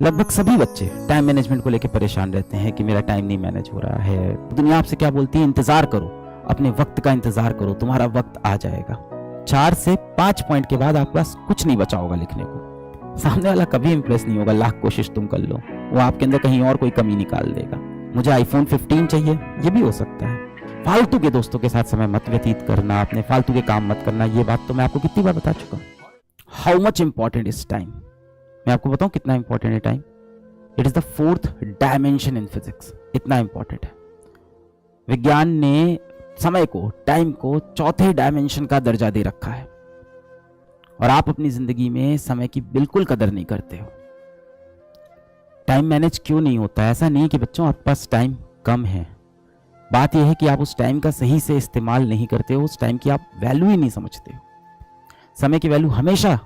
लगभग सभी बच्चे टाइम मैनेजमेंट को लेकर परेशान रहते हैं कि मेरा टाइम नहीं मैनेज हो रहा है। दुनिया आपसे क्या बोलती है? इंतजार करो, अपने वक्त का इंतजार करो, तुम्हारा वक्त आ जाएगा। 4 से 5 पॉइंट के बाद आपके पास कुछ नहीं बचा होगा लिखने को। सामने वाला कभी इंप्रेस नहीं होगा, लाख कोशिश तुम कर लो, वो आपके अंदर कहीं और कोई कमी निकाल देगा। मुझे आईफोन 15 चाहिए, ये भी हो सकता है। फालतू के दोस्तों के साथ समय मत व्यतीत करना, अपने फालतू के काम मत करना, ये बात तो मैं आपको कितनी बार बता चुका हूँ। How much important is time? मैं आपको बताऊं कितना इंपॉर्टेंट है time. It is the 4th dimension in physics. इतना इंपॉर्टेंट है। विज्ञान ने समय को, टाइम को 4थे डायमेंशन का दर्जा दे रखा है, और आप अपनी जिंदगी में समय की बिल्कुल कदर नहीं करते हो। टाइम मैनेज क्यों नहीं होता है? ऐसा नहीं कि बच्चों आपके पास टाइम कम है, बात यह है कि आप उस टाइम का सही से इस्तेमाल नहीं करते हो, उस टाइम की आप वैल्यू ही नहीं समझते हो। समय की वैल्यू हमेशा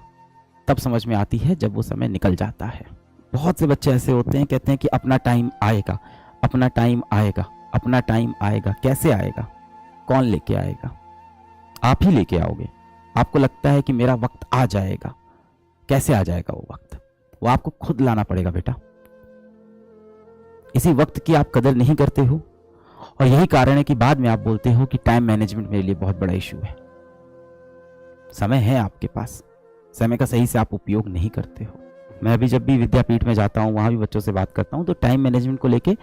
तब समझ में आती है जब वो समय निकल जाता है। बहुत से बच्चे ऐसे होते हैं, कहते हैं कि अपना टाइम आएगा, अपना टाइम आएगा, अपना टाइम आएगा। कैसे आएगा? कौन लेके आएगा? आप ही लेके आओगे। आपको लगता है कि मेरा वक्त आ जाएगा। कैसे आ जाएगा वो वक्त? वो आपको खुद लाना पड़ेगा बेटा। इसी वक्त की आप कदर नहीं करते हो, और यही कारण है कि बाद में आप बोलते हो कि टाइम मैनेजमेंट मेरे लिए बहुत बड़ा इशू है। समय है आपके पास, समय का सही से आप उपयोग नहीं करते हो। मैं अभी जब भी विद्यापीठ में जाता हूँ, वहां भी बच्चों से बात करता हूँ, तो टाइम मैनेजमेंट को लेके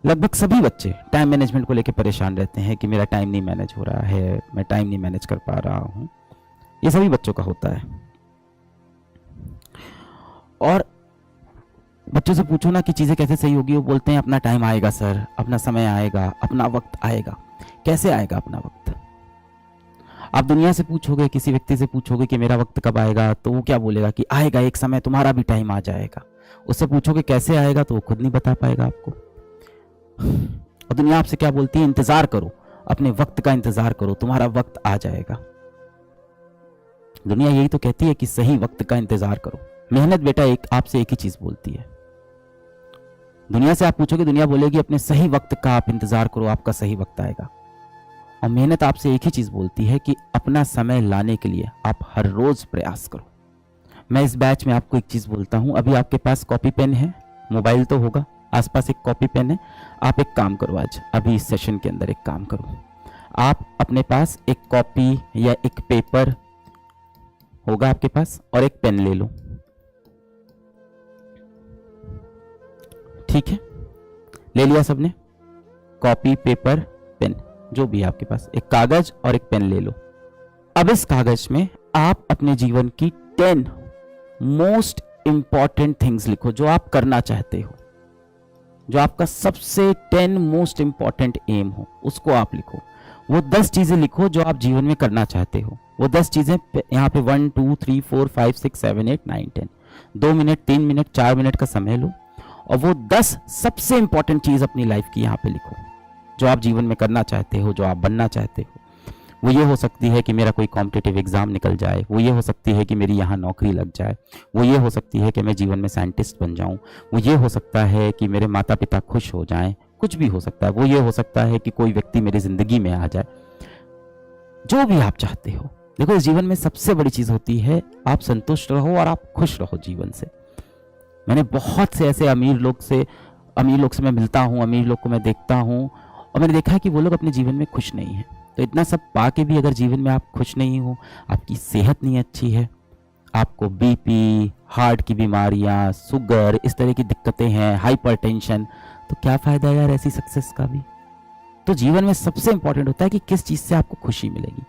लगभग सभी बच्चे टाइम मैनेजमेंट को लेके परेशान रहते हैं कि मेरा टाइम नहीं मैनेज हो रहा है, मैं टाइम नहीं मैनेज कर पा रहा हूँ। ये सभी बच्चों का होता है। और बच्चों से पूछो ना कि चीजें कैसे सही होगी, वो बोलते हैं अपना टाइम आएगा सर, अपना समय आएगा, अपना वक्त आएगा। कैसे आएगा अपना वक्त? आप दुनिया से पूछोगे, किसी व्यक्ति से पूछोगे कि मेरा वक्त कब आएगा, तो वो क्या बोलेगा कि आएगा एक समय, तुम्हारा भी टाइम आ जाएगा। उससे पूछोगे कैसे आएगा, तो वो खुद नहीं बता पाएगा आपको। और दुनिया आपसे क्या बोलती है? इंतजार करो, अपने वक्त का इंतजार करो, तुम्हारा वक्त आ जाएगा। दुनिया यही तो कहती है कि सही वक्त का इंतजार करो। मेहनत बेटा आपसे एक ही चीज बोलती है। दुनिया से आप पूछोगे, दुनिया बोलेगी अपने सही वक्त का आप इंतजार करो, आपका सही वक्त आएगा। और मेहनत आपसे एक ही चीज बोलती है कि अपना समय लाने के लिए आप हर रोज प्रयास करो। मैं इस बैच में आपको एक चीज बोलता हूं, अभी आपके पास कॉपी पेन है, मोबाइल तो होगा, आसपास एक कॉपी पेन है। आप एक काम करो, आज अभी इस सेशन के अंदर एक काम करो, आप अपने पास एक कॉपी या एक पेपर होगा आपके पास, और एक पेन ले लो। ठीक है, ले लिया सबने? कॉपी, पेपर, पेन, जो भी है आपके पास, एक कागज और एक पेन ले लो। अब इस कागज में आप अपने जीवन की 10 मोस्ट इंपॉर्टेंट थिंग्स लिखो, जो आप करना चाहते हो, जो आपका सबसे 10 मोस्ट इंपॉर्टेंट एम हो, उसको आप लिखो। वो 10 चीजें लिखो जो आप जीवन में करना चाहते हो। वो 10 चीजें यहाँ पे 1 2 3 4 5 6 7 8 9 10, 2 मिनट, 3 मिनट, 4 मिनट का समय लो, और वो 10 सबसे इंपॉर्टेंट चीज अपनी लाइफ की यहाँ पे लिखो, जो आप जीवन में करना चाहते हो, जो आप बनना चाहते हो। वो ये हो सकती है कि मेरा कोई कॉम्पिटिटिव एग्जाम निकल जाए, वो ये हो सकती है कि मेरी यहाँ नौकरी लग जाए, वो ये हो सकती है कि मैं जीवन में साइंटिस्ट बन जाऊं, वो ये हो सकता है कि मेरे माता पिता खुश हो जाएं, कुछ भी हो सकता है। वो ये हो सकता है कि कोई व्यक्ति मेरी जिंदगी में आ जाए। जो भी आप चाहते हो। देखो, इस जीवन में सबसे बड़ी चीज होती है आप संतुष्ट रहो और आप खुश रहो जीवन से। मैंने बहुत से ऐसे अमीर लोग से मैं मिलता हूँ, अमीर लोग को मैं देखता हूँ, और मैंने देखा है कि वो लोग अपने जीवन में खुश नहीं है। तो इतना सब पाके भी अगर जीवन में आप खुश नहीं हो, आपकी सेहत नहीं अच्छी है, आपको बीपी, हार्ट की बीमारियां, शुगर, इस तरह की दिक्कतें हैं, हाइपरटेंशन, तो क्या फायदा यार ऐसी सक्सेस का भी? तो जीवन में सबसे इंपॉर्टेंट होता है कि किस चीज से आपको खुशी मिलेगी।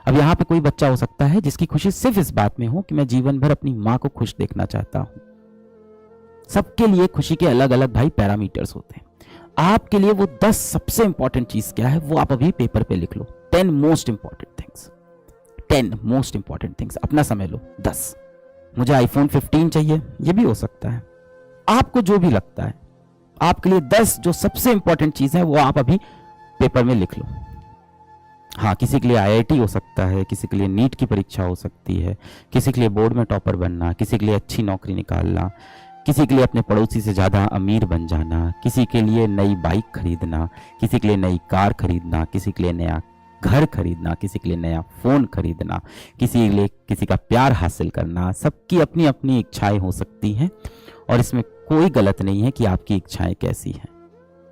अब यहाँ पे कोई बच्चा हो सकता है जिसकी खुशी सिर्फ इस बात में हो कि मैं जीवन भर अपनी माँ को खुश देखना चाहता हूँ। सबके लिए खुशी के अलग अलग भाई पैरामीटर्स होते हैं। आपके लिए वो 10 सबसे इंपॉर्टेंट चीज क्या है, वो आप अभी पेपर पे लिख लो। 10 most important things, 10 most important things. अपना समय लो। 10, मुझे आईफोन 15 चाहिए, ये भी हो सकता है। आपको जो भी लगता है, आपके लिए 10 जो सबसे इंपॉर्टेंट चीज है, वो आप अभी पेपर में लिख लो। हाँ, किसी के लिए आईआईटी हो सकता है, किसी के लिए नीट की परीक्षा हो सकती है, किसी के लिए बोर्ड में टॉपर बनना, किसी के लिए अच्छी नौकरी निकालना, किसी के लिए अपने पड़ोसी से ज़्यादा अमीर बन जाना, किसी के लिए नई बाइक खरीदना, किसी के लिए नई कार खरीदना, किसी के लिए नया घर खरीदना, किसी के लिए नया फोन खरीदना, किसी के लिए किसी का प्यार हासिल करना, सबकी अपनी अपनी इच्छाएं हो सकती हैं और इसमें कोई गलत नहीं है कि आपकी इच्छाएं कैसी हैं।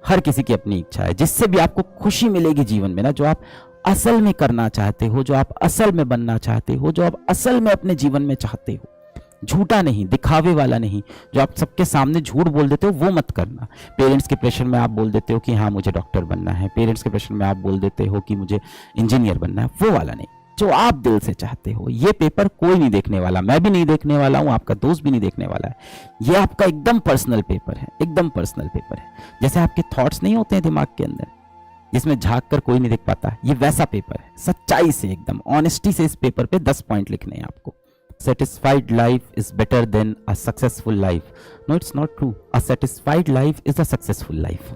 हर किसी की अपनी इच्छा है, जिससे भी आपको खुशी मिलेगी जीवन में ना, जो आप असल में करना चाहते हो, जो आप असल में बनना चाहते हो, जो आप असल में अपने जीवन में चाहते हो, झूठा नहीं, दिखावे वाला नहीं। जो आप सबके सामने झूठ बोल देते हो वो मत करना। पेरेंट्स के प्रेशर में आप बोल देते हो कि हाँ मुझे डॉक्टर बनना है, पेरेंट्स के प्रेशर में आप बोल देते हो कि मुझे इंजीनियर बनना है, वो वाला नहीं। जो आप दिल से चाहते हो। ये पेपर कोई नहीं देखने वाला, मैं भी नहीं देखने वाला हूं, आपका दोस्त भी नहीं देखने वाला है। ये आपका एकदम पर्सनल पेपर है, एकदम पर्सनल पेपर है। जैसे आपके थॉट्स नहीं होते हैं दिमाग के अंदर, जिसमें झांक कर कोई नहीं देख पाता, ये वैसा पेपर है। सच्चाई से, एकदम ऑनेस्टी से इस पेपर पे 10 पॉइंट लिखने हैं आपको। Satisfied life is better than a successful life. No, it's not true. A satisfied life is a successful life.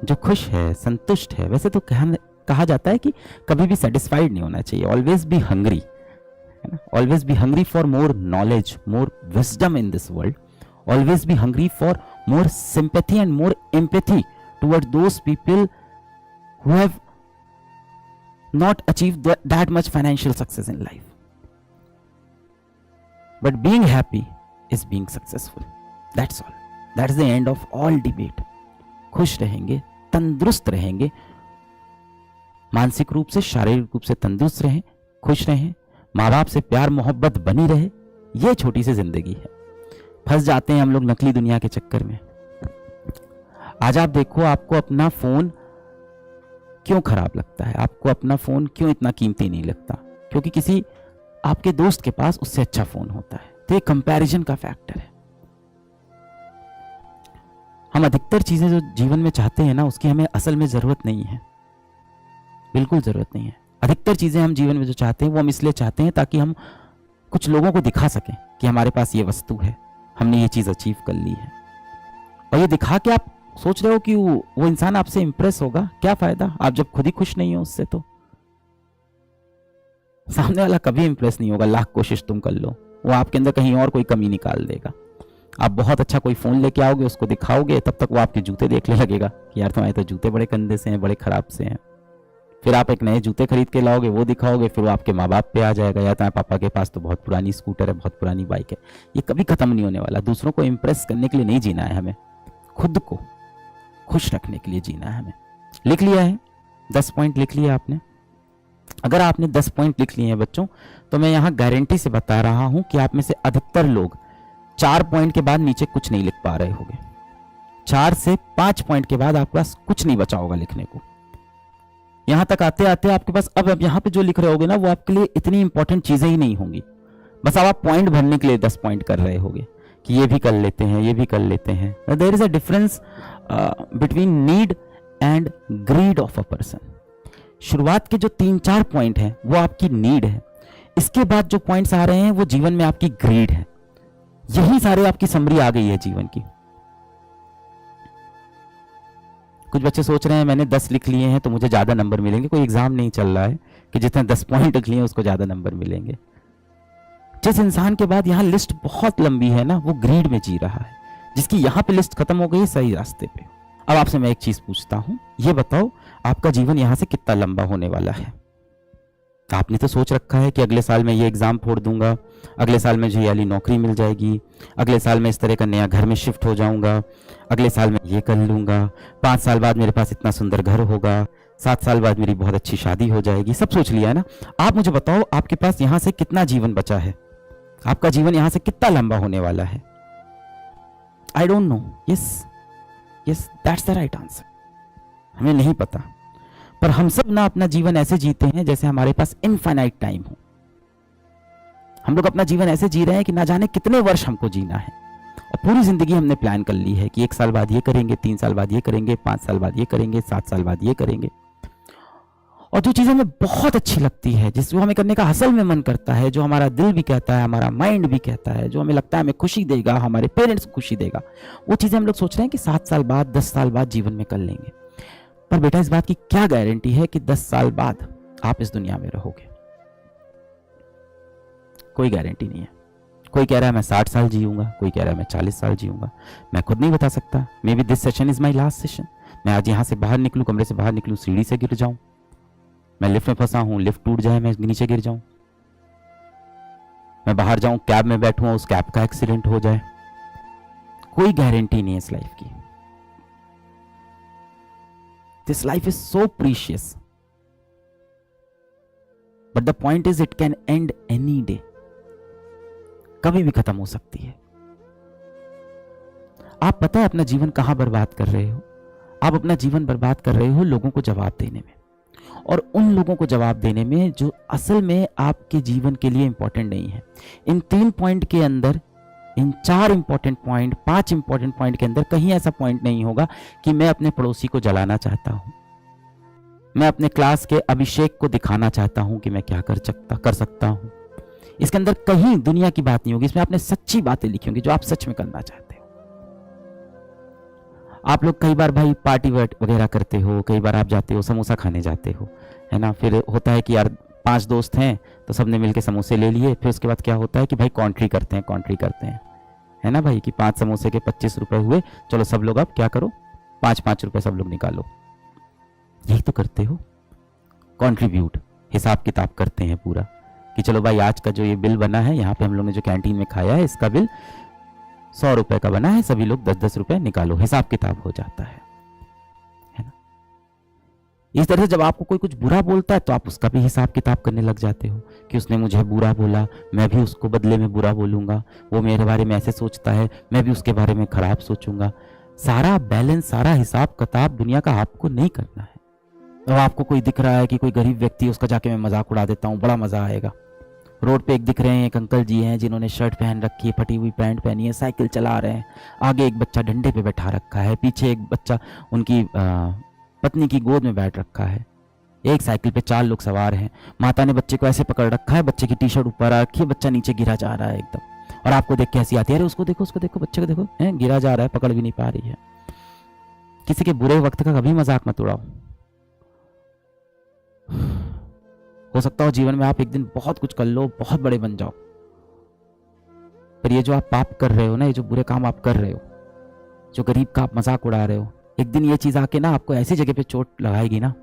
जो खुश है, संतुष्ट है, वैसे तो कहा जाता है कि कभी भी सेटिस्फाइड नहीं होना चाहिए, ऑलवेज बी हंग्री, है ना, always be hungry for more knowledge, more wisdom in this world, always be hungry for more sympathy and more empathy toward those people who have not achieved that much financial success in life. But being happy is being successful. That's all. That's the end of all debate. खुश रहेंगे, तंदुरुस्त रहेंगे, मानसिक रूप से, शारीरिक रूप से तंदुरुस्त रहें, खुश रहें, माँ बाप से प्यार मोहब्बत बनी रहे। ये छोटी सी जिंदगी है। फंस जाते हैं हम लोग नकली दुनिया के चक्कर में। आज आप देखो, आपको अपना फोन क्यों खराब लगता है, आपको अपना फोन क्यों इतना कीमती नहीं लगता? क्योंकि किसी आपके दोस्त के पास उससे अच्छा फोन होता है। तो ये कंपैरिजन का फैक्टर है। हम अधिकतर चीजें जो जीवन में चाहते हैं ना, उसकी हमें असल में जरूरत नहीं है, बिल्कुल जरूरत नहीं है। अधिकतर चीजें हम जीवन में जो चाहते हैं वो हम इसलिए चाहते हैं ताकि हम कुछ लोगों को दिखा सकें कि हमारे पास ये वस्तु है, हमने ये चीज अचीव कर ली है। और ये दिखा के आप सोच रहे हो कि वो इंसान आपसे इंप्रेस होगा, क्या फायदा, आप जब खुद ही खुश नहीं हो उससे। तो सामने वाला कभी इंप्रेस नहीं होगा, लाख कोशिश तुम कर लो, वो आपके अंदर कहीं और कोई कमी निकाल देगा। आप बहुत अच्छा कोई फोन लेके आओगे, उसको दिखाओगे, तब तक वो आपके जूते देखने लगेगा कि यार तुम्हारे तो जूते बड़े गंदे से हैं, बड़े खराब से हैं। फिर आप एक नए जूते खरीद के लाओगे, वो दिखाओगे, फिर वो आपके माँ बाप पे आ जाएगा, या तुम्हारे पापा के पास तो बहुत पुरानी स्कूटर है, बहुत पुरानी बाइक है। ये कभी खत्म नहीं होने वाला। दूसरों को इंप्रेस करने के लिए नहीं जीना है हमें, खुद को खुश रखने के लिए जीना है हमें। लिख लिया है, 10 पॉइंट लिख लिया आपने। अगर आपने 10 पॉइंट लिख लिए हैं बच्चों, तो मैं यहां गारंटी से बता रहा हूं कि आप में से अधिकतर लोग 4 पॉइंट के बाद नीचे कुछ नहीं लिख पा रहे होंगे। 4 से 5 पॉइंट के बाद आपके पास कुछ नहीं बचा होगा लिखने को। यहां तक आते आते आपके पास अब यहां पे जो लिख रहे होगे ना, वो आपके लिए इतनी इंपॉर्टेंट चीजें ही नहीं होंगी। बस अब आप पॉइंट भरने के लिए 10 पॉइंट कर रहे होगे कि ये भी कर लेते हैं, ये भी कर लेते हैं। There is a difference between need and greed of a person. शुरुआत के जो 3-4 पॉइंट हैं वो आपकी नीड है, इसके बाद जो पॉइंट्स आ रहे हैं वो जीवन में आपकी ग्रीड है। यही सारे आपकी समरी आ गई है जीवन की। कुछ बच्चे सोच रहे हैं मैंने 10 लिख लिए हैं तो मुझे ज्यादा नंबर मिलेंगे। कोई एग्जाम नहीं चल रहा है कि जितने 10 पॉइंट लिख लिए हैं उसको ज्यादा नंबर मिलेंगे। जिस इंसान के बाद यहाँ लिस्ट बहुत लंबी है ना, वो ग्रीड में जी रहा है। जिसकी यहाँ पे लिस्ट खत्म हो गई, सही रास्ते पे। अब आपसे मैं एक चीज पूछता हूं, ये बताओ आपका जीवन यहां से कितना लंबा होने वाला है? आपने तो सोच रखा है कि अगले साल मैं ये एग्जाम फोड़ दूंगा, अगले साल मुझे ये वाली नौकरी मिल जाएगी, अगले साल मैं इस तरह का नया घर में शिफ्ट हो जाऊंगा, अगले साल मैं ये कर लूंगा, 5 साल बाद मेरे पास इतना सुंदर घर होगा, 7 साल बाद मेरी बहुत अच्छी शादी हो जाएगी। सब सोच लिया है ना? आप मुझे बताओ आपके पास यहां से कितना जीवन बचा है? आपका जीवन यहां से कितना लंबा होने वाला है? I don't know. Yes, that's the right answer. हमें नहीं पता, पर हम सब ना अपना जीवन ऐसे जीते हैं जैसे हमारे पास इनफाइनाइट टाइम हो। हम लोग अपना जीवन ऐसे जी रहे हैं कि ना जाने कितने वर्ष हमको जीना है, और पूरी जिंदगी हमने प्लान कर ली है कि 1 साल बाद ये करेंगे, 3 साल बाद ये करेंगे, 5 साल बाद ये करेंगे, 7 साल बाद ये करेंगे। और जो चीजें हमें बहुत अच्छी लगती है, जिसको हमें करने का असल में मन करता है, जो हमारा दिल भी कहता है, हमारा माइंड भी कहता है, जो हमें लगता है हमें खुशी देगा, हमारे पेरेंट्स को खुशी देगा, वो चीजें हम लोग सोच रहे हैं कि 7 साल बाद, 10 साल बाद जीवन में कर लेंगे। पर बेटा, इस बात की क्या गारंटी है कि 10 साल बाद आप इस दुनिया में रहोगे? कोई गारंटी नहीं है, कोई कह रहा है मैं 60 साल जीऊंगा, कोई कह रहा है मैं 40 साल जीऊंगा, मैं खुद नहीं बता सकता। May be this session is my last session. मैं आज यहाँ से बाहर निकलूँ, कमरे से बाहर निकलूँ, सीढ़ी से गिर जाऊं, मैं लिफ्ट में फंसा हूँ, लिफ्ट टूट जाए, मैं नीचे गिर जाऊं, मैं बाहर जाऊं, कैब में बैठूं, उस कैब का एक्सीडेंट हो जाए, कोई गारंटी नहीं है इस लाइफ की। This life is so precious, but the point is it can and any day, कभी भी खत्म हो सकती है। आप पता है अपना जीवन कहां बर्बाद कर रहे हो? आप अपना जीवन बर्बाद कर रहे हो लोगों को जवाब देने में, और उन लोगों को जवाब देने में जो असल में आपके जीवन के लिए इंपॉर्टेंट नहीं है। इन 3 पॉइंट के अंदर, इन 4 इंपॉर्टेंट पॉइंट, 5 इंपॉर्टेंट पॉइंट के अंदर कहीं ऐसा पॉइंट नहीं होगा कि मैं अपने पड़ोसी को जलाना चाहता हूं, मैं अपने क्लास के अभिषेक को दिखाना चाहता हूं कि मैं क्या कर सकता हूं। इसके अंदर कहीं दुनिया की बात नहीं होगी, इसमें आपने सच्ची बातें लिखी होंगी जो आप सच में करना चाहते हो। आप लोग कई बार भाई पार्टी वगैरह करते हो, कई बार आप जाते हो समोसा खाने जाते हो, है ना, फिर होता है कि यार 5 दोस्त हैं तो सबने मिलके समोसे ले लिए, फिर उसके बाद क्या होता है कि भाई कॉन्ट्री करते हैं, है ना भाई, कि 5 समोसे के 25 रुपए हुए, चलो सब लोग अब क्या करो 5-5 रुपए सब लोग निकालो। यही तो करते हो, कॉन्ट्रीब्यूट, हिसाब किताब करते हैं पूरा, कि चलो भाई आज का जो ये बिल बना है, यहाँ पे हम लोग ने जो कैंटीन में खाया है इसका बिल 100 रुपए का बना है, सभी लोग 10-10 रुपए निकालो, हिसाब किताब हो जाता है ना। इस तरह से जब आपको कोई कुछ बुरा बोलता है तो आप उसका भी हिसाब किताब करने लग जाते हो कि उसने मुझे बुरा बोला, मैं भी उसको बदले में बुरा बोलूंगा, वो मेरे बारे में ऐसे सोचता है, मैं भी उसके बारे में खराब सोचूंगा। सारा बैलेंस, सारा हिसाब किताब दुनिया का आपको नहीं करना है। अब आपको कोई दिख रहा है कि कोई गरीब व्यक्ति, उसका जाके मैं मजाक उड़ा देता हूँ, बड़ा मजा आएगा। रोड पे एक दिख रहे हैं, एक अंकल जी हैं जिन्होंने शर्ट पहन रखी है, फटी हुई पैंट पहनी है, साइकिल चला रहे हैं, आगे एक बच्चा डंडे पे बैठा रखा है, पीछे एक बच्चा उनकी पत्नी की गोद में बैठ रखा है, एक साइकिल पे 4 लोग सवार हैं, माता ने बच्चे को ऐसे पकड़ रखा है, बच्चे की टी शर्ट ऊपर आ रखी है, बच्चा नीचे गिरा जा रहा है एकदम, और आपको देख के हंसी आती है, अरे उसको देखो बच्चे को देखो, गिरा जा रहा है, पकड़ भी नहीं पा रही है। किसी के बुरे वक्त का कभी मजाक मत उड़ाओ। हो सकता हो जीवन में आप एक दिन बहुत कुछ कर लो, बहुत बड़े बन जाओ, पर ये जो आप पाप कर रहे हो ना, ये जो बुरे काम आप कर रहे हो, जो गरीब का आप मजाक उड़ा रहे हो, एक दिन ये चीज आके ना आपको ऐसी जगह पे चोट लगाएगी ना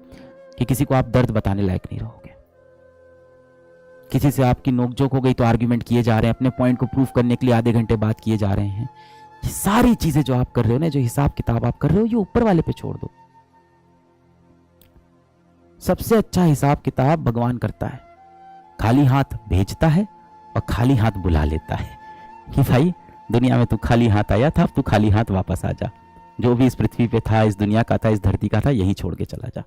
कि किसी को आप दर्द बताने लायक नहीं रहोगे। किसी से आपकी नोकझोंक हो गई तो आर्ग्यूमेंट किए जा रहे हैं, अपने पॉइंट को प्रूव करने के लिए आधे घंटे बात किए जा रहे हैं। ये सारी चीजें जो आप कर रहे हो ना, जो हिसाब किताब आप कर रहे हो, ये ऊपर वाले पे छोड़ दो। सबसे अच्छा हिसाब किताब भगवान करता है, खाली हाथ भेजता है और खाली हाथ बुला लेता है कि भाई दुनिया में तू खाली हाथ आया था, अब तू खाली हाथ वापस आ जा, जो भी इस पृथ्वी पे था, इस दुनिया का था, इस धरती का था, यही छोड़ के चला जा।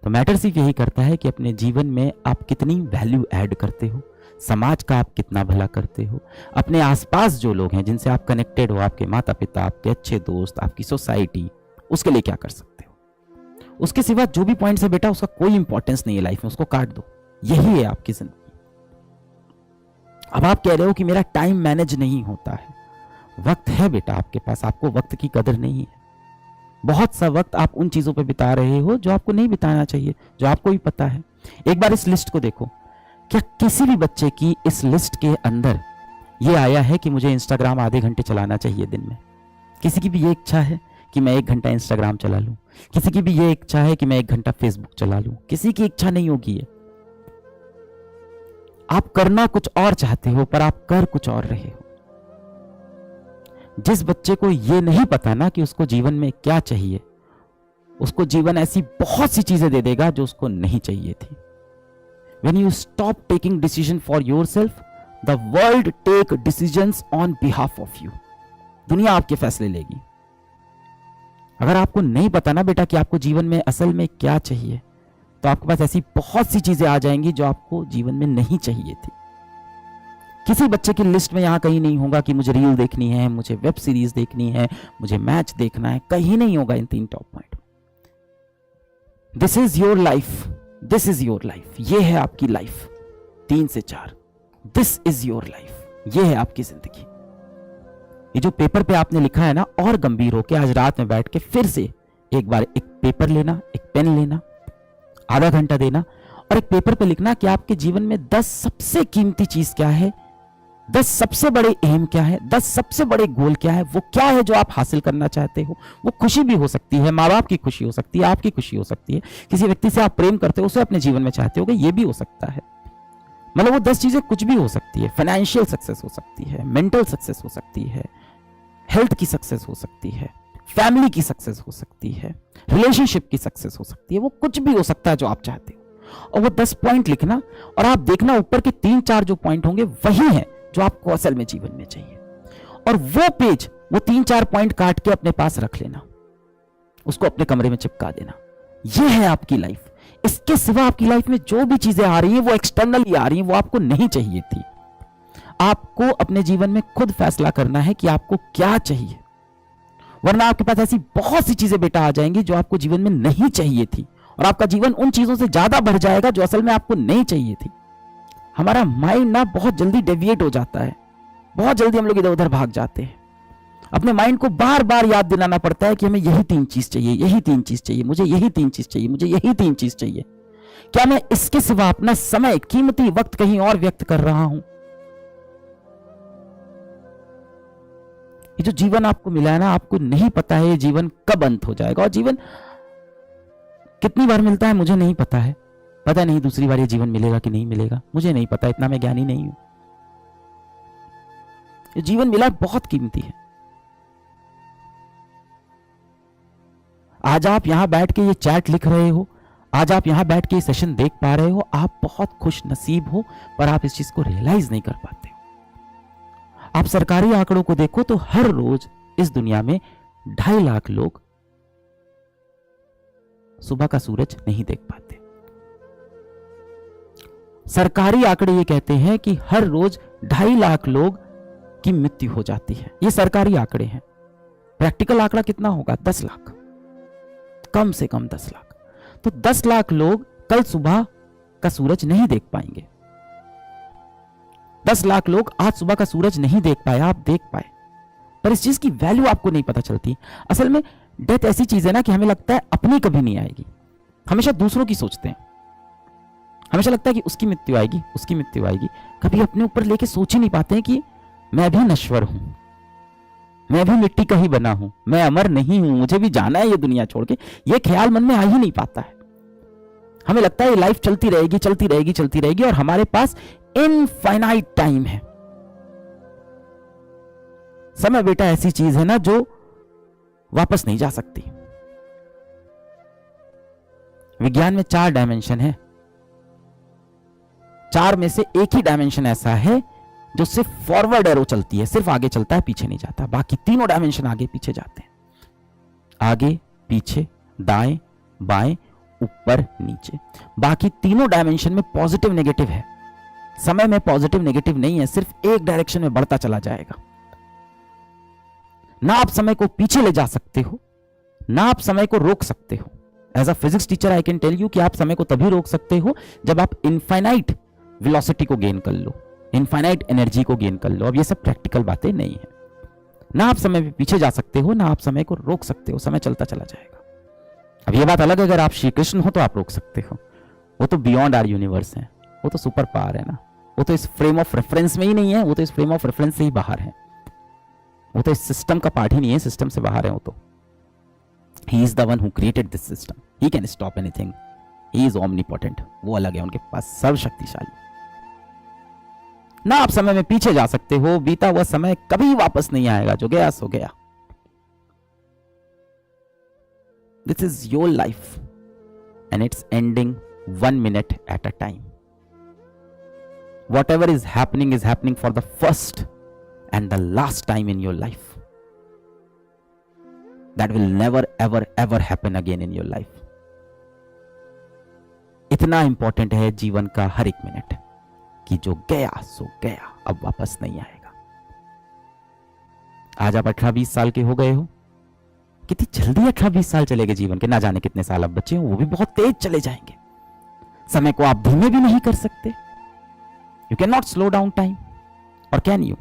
तो मैटर सिर्फ यही करता है कि अपने जीवन में आप कितनी वैल्यू ऐड करते हो, समाज का आप कितना भला करते हो, अपने आसपास जो लोग हैं जिनसे आप कनेक्टेड हो, आपके माता पिता, आपके अच्छे दोस्त, आपकी सोसाइटी, उसके लिए क्या कर सकते हो। उसके सिवा जो भी पॉइंट्स है बेटा, उसका कोई इंपॉर्टेंस नहीं है लाइफ में, उसको काट दो। यही है आपकी जिंदगी। अब आप कह रहे हो कि मेरा टाइम मैनेज नहीं होता है। वक्त है बेटा आपके पास, आपको वक्त की कदर नहीं है। बहुत सा वक्त आप उन चीजों पे बिता रहे हो जो आपको नहीं बिताना चाहिए, जो आपको भी पता है। एक बार इस लिस्ट को देखो, क्या किसी भी बच्चे की इस लिस्ट के अंदर ये आया है कि मुझे इंस्टाग्राम आधे घंटे चलाना चाहिए दिन में? किसी की भी ये इच्छा है कि मैं 1 घंटा इंस्टाग्राम चला लूं? किसी की भी ये इच्छा है कि मैं 1 घंटा फेसबुक चला लूं? किसी की इच्छा नहीं होगी ये। आप करना कुछ और चाहते हो, पर आप कर कुछ और रहे हो। जिस बच्चे को ये नहीं पता ना कि उसको जीवन में क्या चाहिए, उसको जीवन ऐसी बहुत सी चीजें दे देगा जो उसको नहीं चाहिए थी। When you stop taking decision for yourself, the world take decisions on behalf of you. दुनिया आपके फैसले लेगी। अगर आपको नहीं पता ना बेटा कि आपको जीवन में असल में क्या चाहिए, तो आपके पास ऐसी बहुत सी चीजें आ जाएंगी जो आपको जीवन में नहीं चाहिए थी। किसी बच्चे की लिस्ट में यहां कहीं नहीं होगा कि मुझे रील देखनी है, मुझे वेब सीरीज देखनी है, मुझे मैच देखना है, कहीं नहीं होगा इन 3 top point. This is your life, this is your life, ये है आपकी लाइफ। 3 से 4, दिस इज योर लाइफ, ये है आपकी जिंदगी। ये जो पेपर पे आपने लिखा है ना, और गंभीर होके आज रात में बैठ के फिर से एक बार एक पेपर लेना, एक पेन लेना, आधा घंटा देना और एक पेपर पे लिखना कि आपके जीवन में 10 सबसे कीमती चीज क्या है 10 सबसे बड़े एम क्या है, 10 सबसे बड़े गोल क्या है, वो क्या है जो आप हासिल करना चाहते हो। वो खुशी भी हो सकती है, माँ बाप की खुशी हो सकती है, आपकी खुशी हो सकती है, किसी व्यक्ति से आप प्रेम करते हो, उसे अपने जीवन में चाहते हो, ये भी हो सकता है। मतलब वो 10 चीजें कुछ भी हो सकती है। फाइनेंशियल सक्सेस हो सकती है, मेंटल सक्सेस हो सकती है, हेल्थ की सक्सेस हो सकती है, फैमिली की सक्सेस हो सकती है, रिलेशनशिप की सक्सेस हो सकती है, वो कुछ भी हो सकता है जो आप चाहते हो। और वो 10 पॉइंट लिखना और आप देखना ऊपर के 3-4 जो पॉइंट होंगे वही है जो आपको असल में जीवन में चाहिए। और वो पेज, वो 3-4 पॉइंट काट के अपने पास रख लेना, उसको अपने कमरे में चिपका देना। ये है आपकी लाइफ। इसके सिवा आपकी लाइफ में जो भी चीजें आ रही हैं वो एक्सटर्नली आ रही हैं, वो आपको नहीं चाहिए थी। आपको अपने जीवन में खुद फैसला करना है कि आपको क्या चाहिए, वरना आपके पास ऐसी बहुत सी चीजें बेटा आ जाएंगी जो आपको जीवन में नहीं चाहिए थी, और आपका जीवन उन चीजों से ज्यादा भर जाएगा जो असल में आपको नहीं चाहिए थी। हमारा माइंड ना बहुत जल्दी डेविएट हो जाता है, बहुत जल्दी हम लोग इधर उधर भाग जाते हैं। अपने माइंड को बार बार याद दिलाना पड़ता है कि हमें यही 3 चीज चाहिए, यही 3 चीज चाहिए, मुझे यही 3 चीज चाहिए, मुझे यही 3 चीज चाहिए। क्या मैं इसके सिवा अपना समय, कीमती वक्त कहीं और व्यक्त कर रहा हूं? ये जो जीवन आपको मिला है ना, आपको नहीं पता है ये जीवन कब अंत हो जाएगा, और जीवन कितनी बार मिलता है मुझे नहीं पता है। पता नहीं दूसरी बार ये जीवन मिलेगा कि नहीं मिलेगा, मुझे नहीं पता, इतना मैं ज्ञानी नहीं हूं। ये जीवन मिला बहुत कीमती है। आज आप यहां बैठ के ये चैट लिख रहे हो, आज आप यहां बैठ के ये सेशन देख पा रहे हो, आप बहुत खुश नसीब हो, पर आप इस चीज को रियलाइज नहीं कर पाते हो। आप सरकारी आंकड़ों को देखो तो हर रोज इस दुनिया में 2.5 लाख लोग सुबह का सूरज नहीं देख पाते। सरकारी आंकड़े ये कहते हैं कि हर रोज 2.5 लाख लोग की मृत्यु हो जाती है। ये सरकारी आंकड़े हैं। प्रैक्टिकल आंकड़ा कितना होगा? 10 लाख, कम से कम 10 लाख। तो 10 लाख लोग कल सुबह का सूरज नहीं देख पाएंगे। 10 लाख लोग आज सुबह का सूरज नहीं देख पाए, आप देख पाए, पर इस चीज की वैल्यू आपको नहीं पता चलती। असल में डेथ ऐसी चीज है ना कि हमें लगता है अपनी कभी नहीं आएगी, हमेशा दूसरों की सोचते हैं। हमेशा लगता है कि उसकी मृत्यु आएगी, उसकी मृत्यु आएगी, कभी अपने ऊपर लेके सोच ही नहीं पाते हैं कि मैं भी नश्वर हूं, मैं भी मिट्टी का ही बना हूं, मैं अमर नहीं हूं, मुझे भी जाना है ये दुनिया छोड़ के। ये ख्याल मन में आ ही नहीं पाता है। हमें लगता है ये लाइफ चलती रहेगी, चलती रहेगी, चलती रहेगी, और हमारे पास इनफाइनाइट टाइम है। समय बेटा ऐसी चीज है ना जो वापस नहीं जा सकती। विज्ञान में 4 डायमेंशन है, 4 में से एक ही डायमेंशन ऐसा है जो सिर्फ फॉरवर्ड एरो चलती है, सिर्फ आगे चलता है, पीछे नहीं जाता। बाकी तीनों डायमेंशन आगे पीछे जाते हैं, आगे पीछे, दाएं बाएं, ऊपर नीचे। बाकी तीनों डायमेंशन में पॉजिटिव नेगेटिव है। समय में पॉजिटिव नेगेटिव नहीं है, सिर्फ एक डायरेक्शन में बढ़ता चला जाएगा। ना आप समय को पीछे ले जा सकते हो, ना आप समय को रोक सकते हो। As a physics teacher I can tell you कि आप समय को तभी रोक सकते हो जब आप इनफाइनाइट वेलोसिटी को गेन कर लो, इनफाइनाइट एनर्जी को गेन कर लो। अब ये सब प्रैक्टिकल बातें नहीं है। ना आप समय में पीछे जा सकते हो, ना आप समय को रोक सकते हो, समय चलता चला जाएगा। अब ये बात अलग है, अगर आप श्री कृष्ण हो तो आप रोक सकते हो, वो तो बियॉन्ड आर यूनिवर्स है, वो तो सुपर पावर है ना, वो तो इस फ्रेम ऑफ रेफरेंस में ही नहीं है, वो तो इस फ्रेम ऑफ रेफरेंस से ही बाहर है, वो तो इस सिस्टम का पार्ट ही नहीं है, सिस्टम से बाहर है वो तो। He is the one who created this system, he can stop anything, he is omnipotent, वो अलग है, उनके पास सर्वशक्तिशाली। ना आप समय में पीछे जा सकते हो, बीता हुआ समय कभी वापस नहीं आएगा, जो गया सो गया। This is your life and it's ending 1 minute at a time. Whatever is happening for the first and the last time in your life. That will never ever ever happen again in your life. इतना important है जीवन का हर एक minute कि जो गया सो गया, अब वापस नहीं आएगा। आज आप 18-20 साल के हो गए हो, कितनी जल्दी 18-20 साल चले गए जीवन के, ना जाने कितने साल अब बचे हो, वो भी बहुत तेज चले जाएंगे। समय को आप धीमे भी नहीं कर सकते। You can not slow down time, और can you?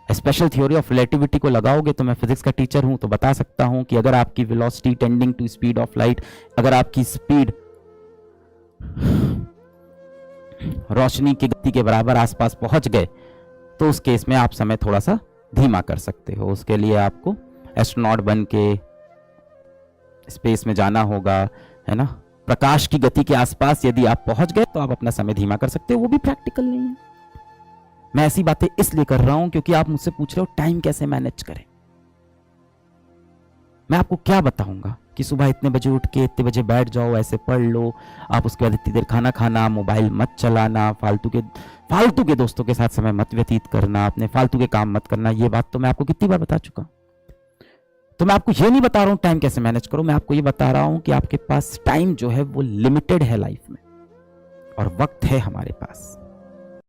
Special theory of relativity को लगाओगे तो, मैं फिजिक्स का टीचर हूं तो बता सकता हूं कि अगर आपकी velocity tending to speed of light, अगर आपकी स्पीड रोशनी की गति के बराबर आसपास पहुंच गए तो उस केस में आप समय थोड़ा सा धीमा कर सकते हो। उसके लिए आपको एस्ट्रोनॉट बन के स्पेस में जाना होगा, है ना। प्रकाश की गति के आसपास यदि आप पहुंच गए तो आप अपना समय धीमा कर सकते हो, वो भी प्रैक्टिकल नहीं है। मैं ऐसी बातें इसलिए कर रहा हूं क्योंकि आप मुझसे पूछ रहे हो टाइम कैसे मैनेज करें। मैं आपको क्या बताऊंगा कि सुबह इतने बजे उठ के इतने बजे बैठ जाओ, ऐसे पढ़ लो, आप उसके बाद इतनी देर खाना खाना, मोबाइल मत चलाना, फालतू के दोस्तों के साथ समय मत व्यतीत करना, अपने फालतू के काम मत करना। ये बात तो मैं आपको कितनी बार बता चुका। तो मैं आपको ये नहीं बता रहा हूं टाइम कैसे मैनेज करो, मैं आपको ये बता रहा हूं कि आपके पास टाइम जो है वो लिमिटेड है लाइफ में, और वक्त है हमारे पास।